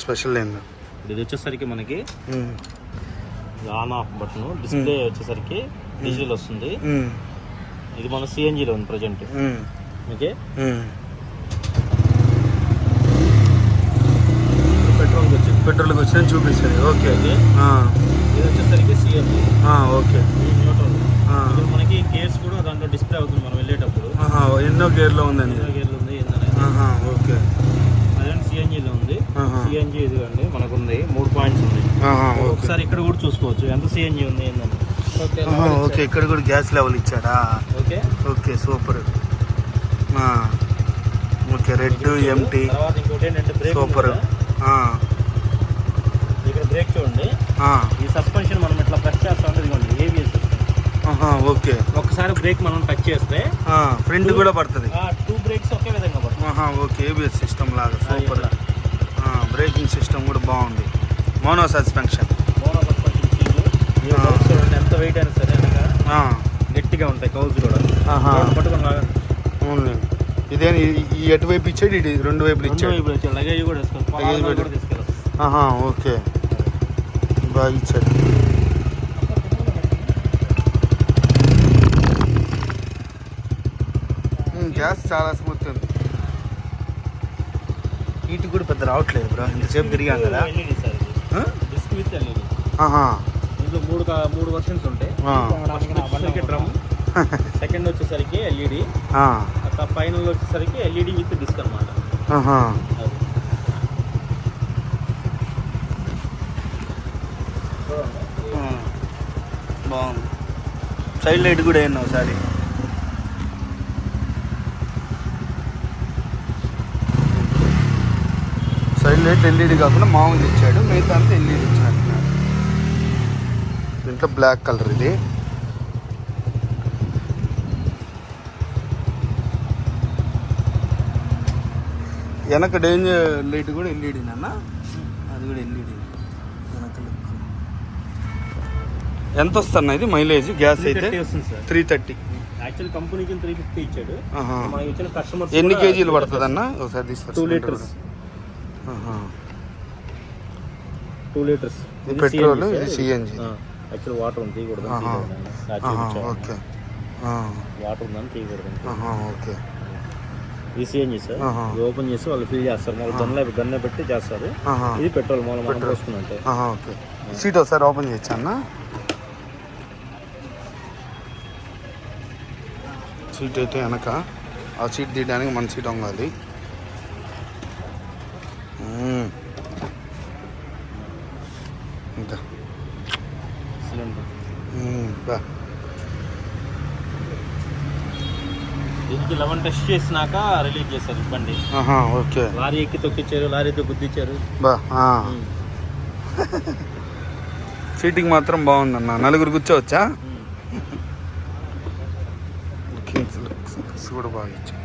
Special ఏంది? ఇది వచ్చేసరికి మనకి ఆన్ ఆఫ్ బటన్, డిస్ప్లే వచ్చేసరికి డిజిటల్ వస్తుంది. ఇది మన సిఎన్జిలో ఉంది ప్రజెంట్. ఓకే, పెట్రోల్కి వచ్చి చూపిస్తుంది. ఓకే, ఇది వచ్చేసరికి సిఎన్జి. Okay, neutral. ఇప్పుడు మనకి గేర్స్ కూడా దాంట్లో డిస్ప్లే అవుతుంది మనం వెళ్ళేటప్పుడు. ఎన్నో గేర్లో ఉందండి? ఎన్నో గేర్లు ఉంది ఏంటనేది. ఓకే, అదే సిఎన్జిలో ఉంది. సిఎన్జి ఇదిగోండి మనకు ఉంది 3 పాయింట్స్ ఉంది. ఒకసారి ఇక్కడ కూడా చూసుకోవచ్చు ఎంత సిఎన్జి ఉంది ఏంటని. ఓకే, ఇక్కడ కూడా గ్యాస్ లెవెల్ ఇచ్చాడా? Okay okay, super. Okay, red empty. తర్వాత ఇంకోటి ఏంటంటే బ్రేక్ సూపర్. ఇక్కడ బ్రేక్ చూడండి. ఈ సస్పెన్షన్ మనం ఇట్లా ప్రెస్ చేస్తా ఉంటే ఇదిగోండి ఏబిఎస్. ఓకే, ఒకసారి బ్రేక్ మనం టచ్ చేస్తే ఫ్రంట్ కూడా పడుతుంది. 2 బ్రేక్స్ ఒకే విధంగా పడుతుంది. ఓకే, ఏబిఎస్ సిస్టమ్ లాగా సూపర్. బ్రేకింగ్ సిస్టమ్ కూడా బాగుంది. Mono suspension. చూడండి ఎంత వెయిట్ అయినా సరే గట్టిగా ఉంటాయి కౌల్స్ కూడా. పట్టుకొని అవును. ఇదే ఈ ఎటువైపు ఇచ్చాడు, ఇటు 2 వైపులు ఇచ్చాడు. లగేజ్ కూడా తీసుకెళ్ళి. ఓకే, బాగా ఇచ్చాడు. గ్యాస్ చాలా స్మూత్ ఉంది. హీట్ కూడా పెద్ద రావట్లేదు బ్రో, ఇంతసేపు తిరిగాం కదా. Disc with LED. ఇందులో 3 వర్షన్స్ ఉంటాయి. డ్రమ్, సెకండ్ వచ్చేసరికి ఎల్ఈడి, ఫైనల్ వచ్చేసరికి ఎల్ఈడి విత్ డిస్క్ అనమాట. బాగుంది. సైడ్ లైట్ కూడా వేయండి ఒకసారి. సైడ్ లైట్ ఎల్ఈడి కాకుండా మామూలు ఇచ్చాడు, మిగతా అంతా ఎల్ఈడి ఇచ్చినట్టున్నాడు. దీంట్లో బ్లాక్ కలర్. ఇది వెనక డేంజర్ లైట్ కూడా ఎల్ఈడి నాన్న, అది కూడా ఎల్ఈడి. వెనక ఎంత వస్తున్నా ఇది మైలేజ్? గ్యాస్ అయితే 330. యాక్చువల్ కంపెనీకి 350 ఇచ్చాడు. కస్టమర్ ఎన్ని కేజీలు పడుతుంది అన్న ఒకసారి తీసుకొచ్చి? 2 లీటర్స్. 2 లీటర్స్. ఇది పెట్రోల్, ఇది సిఎన్జి. యాక్చువల్ వాటర్ ఉంది తీయకూడదు. ఓకే, వాటర్ ఉందని తీయకూడదు. ఓకే, ఇది సిఎన్జి సార్. ఇది ఓపెన్ చేసి వాళ్ళు ఫిల్ చేస్తారు. మళ్ళీ గన్నే పెట్టి చేస్తారు. ఇది పెట్రోల్ మూలం మనం పోసుకున్నట్టే. ఓకే, సీట్ ఒకసారి ఓపెన్ చేయొచ్చా అన్న? సీట్ అయితే వెనక, ఆ సీట్ తీయడానికి మన సీట్ వంగాలి. ఇంకా దీనికి 11 టెస్ట్ చేసినాక రిలీజ్ చేశారు బండి. ఓకే, లారీ ఎక్కి తొక్కిచ్చారు, లారీతో గుద్దిచ్చారు. సీటింగ్ మాత్రం బాగుందన్న. 4 కూర్చోవచ్చా? కూడా బాగా ఇచ్చారు.